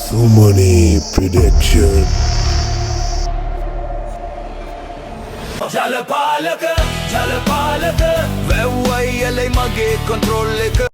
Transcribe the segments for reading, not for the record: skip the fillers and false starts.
Sumani Prediction. ජලපාලක ජලපාලක වැව්වයි යලයි මගේ control එක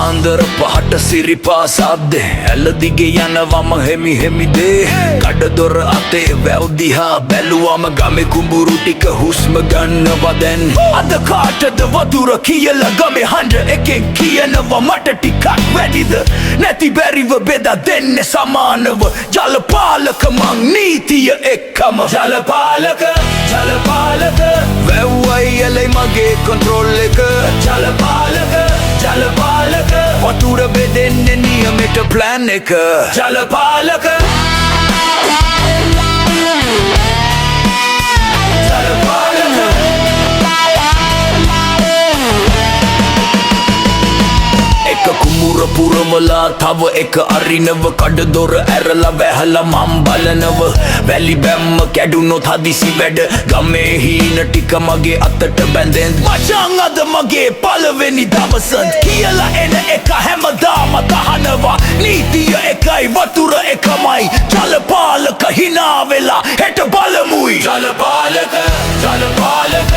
පාන්දර පහට සිරිපා සද්දේ ඇල දිගේ යනවම හෙමි හෙමිදේ කඩදොර අතේ වැව් දිහා බැලුවම ගමේ කුඹුරු ටික හුස්ම ගන්නවා දැන් අද කාටද වතුර කියලා ගමේ හඬ එකෙන් කියනවා මට ටිකක් වැඩිද නැති බැරිව බෙදා දෙන්නේ සමානව ජලපාලක මං නීතිය එක්කම ජලපාලක ජලපාලක වැව්වයි යලයි මගේ කොන්ට්‍රෝල් එක ජලපාලක ජලපාලක වතුර බෙදෙන්නේ නියමෙට ප්ලෑන් එක ජලපාලක එක කුඹුර පුරවලා තව එක අරිනව කඩදොර ඇරලා වැහලා මම් බලනව වැලි බැම්ම කැඩුනොත් හදිසි වැඩ ගමේ හීන ටික මගේ අතට බැඳෙන් මචං අද මගේ පළවෙනි දවසත් කියලා එන එක හැමදාම තහනවා නීතිය එකයි වතුර එකමයි ජලපාලක හිනා වෙලා හෙට බලමුයි ජලපාලක ජලපාලක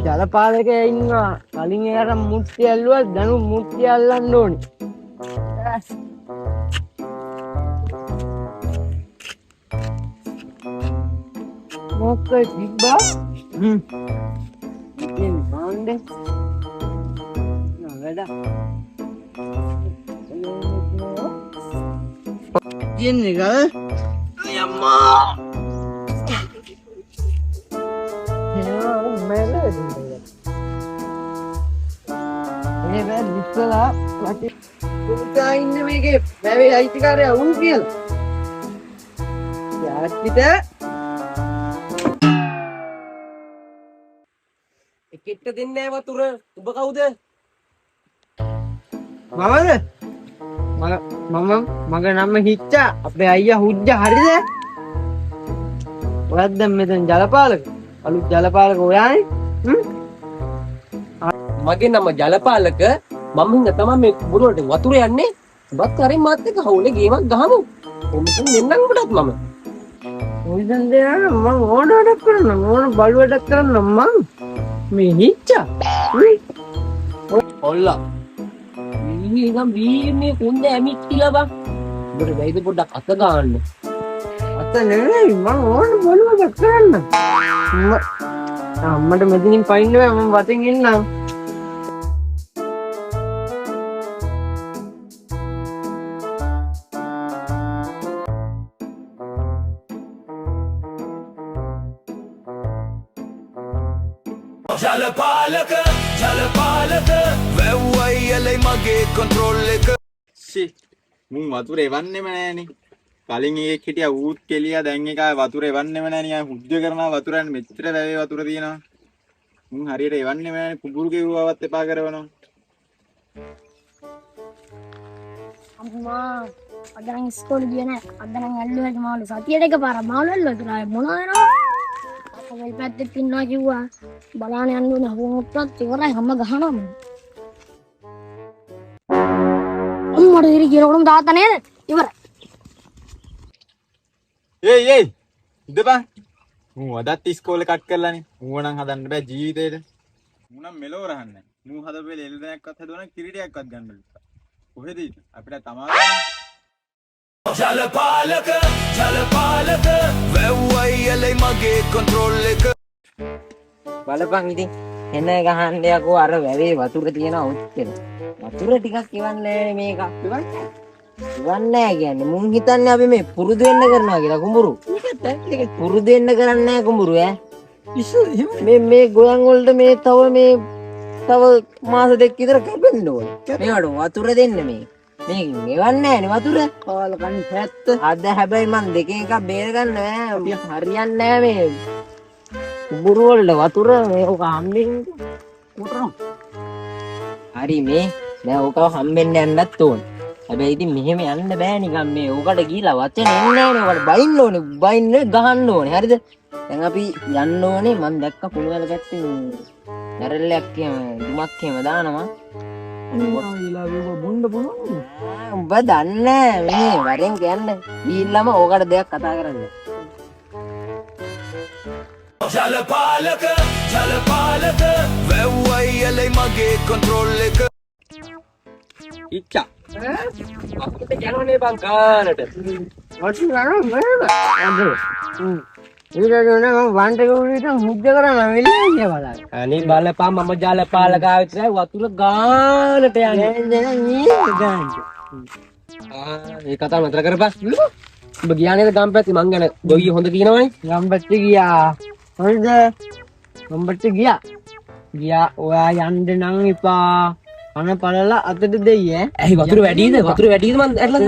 ජලපාලක ඉන්නවා කලින් එකට මුට්ටි ඇල්ලුවත් දැනු මුට්ටි අල්ලන්න ඕනි මොක තිබ්බා බාන්ඩේ වැඩ තියෙන්නේ ගල් යම්මා විස්සලා පුතා ඉන්න මේකේ වැවේ අයිතිකාරයා වුන් කියලා යාත්‍රිත එකට දෙන්නේ වතුර ඔබ කවුද මමද මගේ නම හිච්චා අපේ අයියා හුජ්ජා හරිද ඔයත් දැන් මෙතන ජලපාලක අලුත් ජලපාලක ඔයානේ මගේ නම ජලපාලක මම හින්දා තමයි මේ කුඹුරට වතුර යන්නේ බත් කරේ මාත් එක්ක හවුලේ ගේමක් ගහමු කොහොමද දෙන්නම් උඩත් මම ඔයිදන් දෙනා මම ඕන වැඩක් කරන්න ඕන බලු වැඩක් කරන්න මම මේ හිච්චා ඔල්ලා මිනිහම් වීමේ කුඳ ඇමිත් කියලා බං උඹට වෙයිද පොඩ්ඩක් අත ගන්න අත නෙවෙයි මම ඕන බලු වැඩක් කරන්න අම්මට මෙතනින් පයින්න බෑ මම වතෙන් එන්නම් ජලපාලක ජලපාලක වැව්වයි යලයි මගේ කොන්ට්‍රෝල් එක මුන් වතුර එවන්නෙම නෑනේ කලින් එකෙක් හිටියා ඌත් කෙලියා දැන් එකා වතුර එවන්නෙම නෑනේ ආ හුජ්ජ කරනවා වතුරන් මෙච්චර වැවේ වතුර තියෙනවා මුන් හරියට එවන්නෙම නෑනේ කුඹුරු ගෙවුවවත් එපා කරවනවා අම්මා අද නම් ඉස්කෝලේ ගියේ නෑ අද නම් ඇල්ලුවාට මාළු සතියට එකපාරක් මාළු ඇල්ලුවා කියලා මොනවද නෝ අපේ පැත්තේ පින්නවා කිව්වා බලන්න යන්න ඕනේ හොමුට්ටත් ඉවරයි හැම ගහනවා මම අම්මට ඉරි ගිරවුම් දාත්තා නේද ඉවරයි ඒයි ඉඳපන් මූ අදත් ඉස්කෝලේ කට් කරලානේ මූව නම් හදන්න බෑ ජීවිතේට මූ නම් මෙලෝ රහන්නේ මූ හදපෙල එල්දයක් හදුවනම් කිරිටියක්වත් ගන්න බෑ කොහෙද ඉතින් අපිට තමයි ජලපාලක ජලපාලක වැව්වයි යලයි මගේ කොන්ට්‍රෝල් එක බලපන් ඉතින් එන ගහන්න යකෝ අර වැවේ වතුර තියෙනවා උච්චර වතුර ටිකක් ඉවන්නේ මේක ඉවන්නේ කියන්නේ මුන් හිතන්නේ අපි මේ පුරුදු වෙන්න කරනවා කියලා කුඹුරු පුරුදු වෙන්න කරන්නේ නැහැ කුඹුරු මේ ගොයන් වලට මේ තව මාස දෙකක් විතර කැපෙන්න ඕනේ මේවට වතුර දෙන්න මේ මෙවන්නේ නෑනේ වතුර පාල කන් පැත්ත අද හැබැයි මං දෙක එකක් බේර ගන්න බෑ අපි හරියන්නේ නෑ මේ කුඹුරු වල වතුර මේක හම්බෙන්නේ හරි මේ දැන් ඕකව හම්බෙන්න යන්නත් ඕන. හැබැයි ඉතින් මෙහෙම යන්න බෑ නිකන් මේ ඕකට ගිහිලා වචන එන්නේ නෑනේ. ඕකට බයින්න ඕනේ. බයින්නේ ගහන්න ඕනේ. හරිද? දැන් අපි යන්න ඕනේ. මම දැක්ක පුළවල පැත්තේ නැරෙල්ලක් එහෙම දුමක් එහෙම දානවා. උඹ දන්නේ මේ වරෙන් කියන්න. ගිහිල්ලාම ඕකට දෙයක් කතා කරන්න. ජලපාලක වැව්වයි එලයි මගේ කොන්ට්‍රෝල් එක ඉච්චා අපිට යනවනේ බං කාලට අනේ බලපන් මම ජලපාලකාවිතරයි වතුර ගානට යන්නේ ඒ කතාව නතර කරපන් ඔබ ගියා නේද ගම්පැත්තේ මං ගැන ගොවිය හොඳ කියනවනේ ගම්පැත්තේ ගියා. හරිද? ගම්පැත්තේ ගියා. ඔයා යන්න නම් එපා. අන පළලා අතට දෙයි ඈ. ඇයි වතුර වැඩිද මං ඇట్లా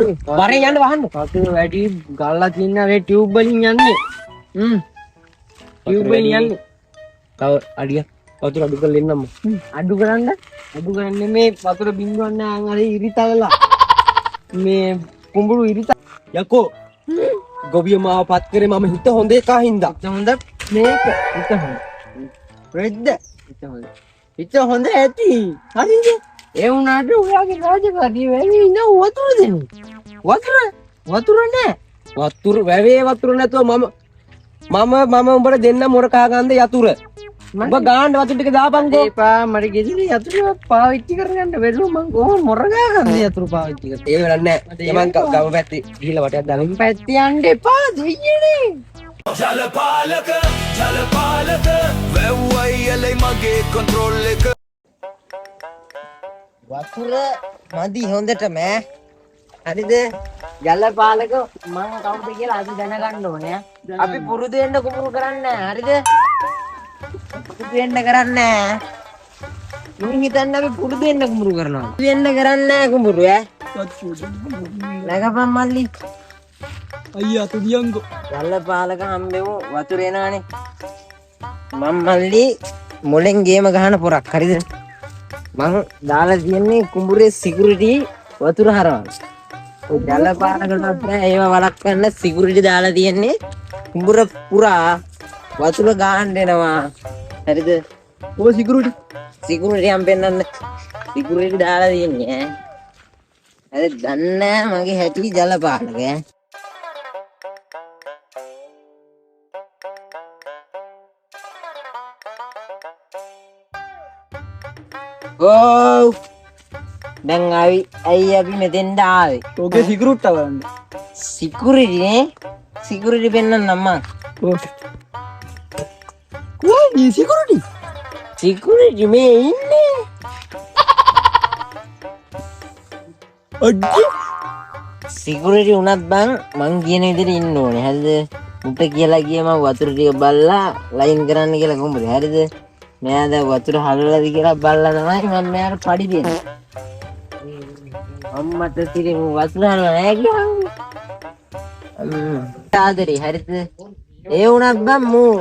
වරේ යන්න වහන්න වතුර වැඩි ගල්ලා තින්න මේ ටියුබ් වලින් යන්නේ. ටියුබ් වලින් යන්නේ. තව අඩිය වතුර අඩු කරලා එන්නම්ම අඩු කරන්නේ මේ වතුර බින්දුවක් නෑ අර ඉරිතවලා. මේ කුඹුරු ඉරිත යකෝ ගොවිය මාව පත් කරේ මම හිත හොඳ එකා හින්දා හොඳ මේක හිත හොඳ. රෙද්ද හිත හොඳ ඇති. හරිද? ඒ වුණාට ඔයාගේ රාජකාරිය වෙන්නේ ඉන්න වතුර දෙන්නේ. වතුර නෑ. වතුර වැවේ වතුර නැතුව මම උඹට දෙන්න මොර කහ ගන්න යතුර උඹ ගාන්න වතුර ටික දාපන්කෝ එපා මට ගෙදර යතුර පාවිච්චි කරගන්න බැලුව මං කොහොම මොර ගා ගන්න යතුර පාවිච්චි කරේ. ඒ වෙලක් නැහැ මං ගම පැත්තේ ගිහිල්ලා වටයක් දාන්න පැත්තේ යන්න එපා දෙයියනේ. ජලපාලක වැව්වයි එලයි මගේ කොන්ට්‍රෝල් එක වතුර මදි හොඳටම ඈ. හරිද? ජලපාලක මම කවුද කියලා අපි දැනගන්න ඕනේ. අපි පුරුදු වෙන්න කුඹුරු කරන්නේ නැහැ. හරිද? පුරුදු වෙන්න කරන්නේ නැහැ. මුන් හිතන්නේ අපි පුරුදු වෙන්න කුඹුරු කරනවා. පුරුදු වෙන්න කරන්නේ නැහැ කුඹුරු ඈ. නැගපන් මල්ලි. අයියා තුදියන්කෝ ජලපාලක හම්බෙමු වතුර එනවනේ. මම මල්ලි මොලෙන් ගේම ගහන පොරක්. හරිද? මං දාලා තියන්නේ කුඹුරේ සිකියුරිටි වතුර හරවන්න. ඔය ජලපාලකට බෑ ඒව වළක්වන්න සිකියුරිටි දාලා තියන්නේ කුඹුර පුරා වතුර ගහන්න එනවා. හරිද? ඔය සිකියුරිටි හම්බෙන්නන්න සිකියුරිටි දාලා තියන්නේ ඈ. හරි දන්නේ මගේ හැටි ජලපාලක ඈ. ඕ දැන් ඇයි අපි මෙතෙන්ට ආවේ? ඔගේ සිගරුට්ට බලන්න සිකියුරිටිනේ. සිකියුරිටි පෙන්නන්නම් මං. කොයි සිගරුටි සිකියුරිටි මේ ඉන්නේ. අඩි සිකියුරිටි උනත් බං මං කියන විදිහට ඉන්න ඕනේ. හරිද? මුට කියලා ගිය මම වතුර ටික බල්ලා ලයින් කරන්න කියලා කොහොමද? හරිද? මෙයා දැන් වතුර හලලාද කියලා බල්ලා තමයි මම මෙයාට පඩි දෙන්නේ. අම්මට තිරේ වතුර හලලා නැහැ කියන්නේ. ආදරේ හරිද? ඒ වුණත් බං මූ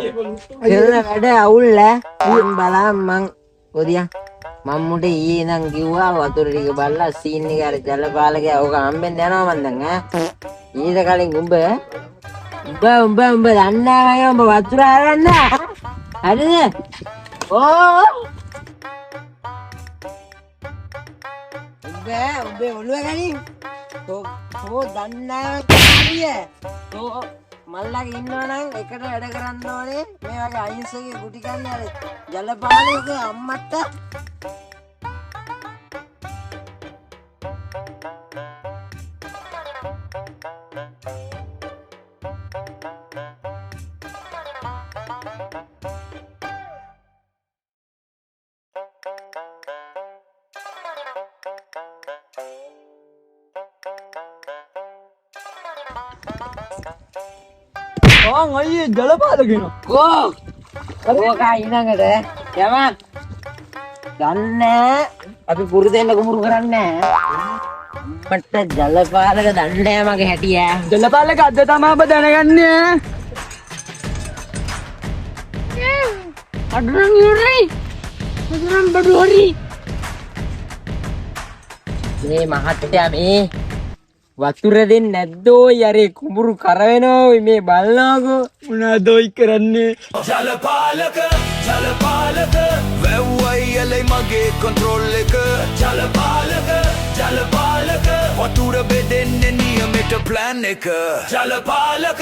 කරන වැඩ අවුල් ඈ. මම බලන්න මං කොදියා මම මුට ඊයේ ඉඳන් කිව්වා වතුර ටික බල්ලා සීන් එක අර ජලපාලකයා ඕක හම්බෙන්න යනවා මන් දැන් ඈ. ඊට කලින් උඹ දන්නේ නැහැ උඹ වතුර හරන්න. හරිද? ඕ උඹේ ඔළුව ගනින්. තෝ දන්නේ නැහැ. තෝ මල්ලාගේ ඉන්නවා නම් එකට වැඩ කරන්න ඕනේ. මේ වගේ අහිංසකේ කුටි කන්නේ අර ජලපාලයක අම්මට. අයියේ ජලපාලකේන ඕ ඕකා ඊළඟට යමන් දන්නේ අපි පුරුදු වෙන්න කුඹුරු කරන්නේ මට ජලපාලක දන්නේ මගේ හැටි ඈ. ජලපාලක අද තමයි ඔබ දැනගන්නේ අඩුරන් ඉවරයි. හදනම් බඩු හරි. මේ මහත්තයා මේ වතුර දෙන්නේ නැද්දෝ යරේ කුඹුරු කර වෙනවා ඔය මේ බලනකෝ මොනවද ඔයි කරන්නේ ජලපාලක වැව්වයි එලයි මගේ කොන්ට්‍රෝල් එක ජලපාලක වතුර බෙදෙන්නේ නියමෙට ප්ලෑන් එක ජලපාලක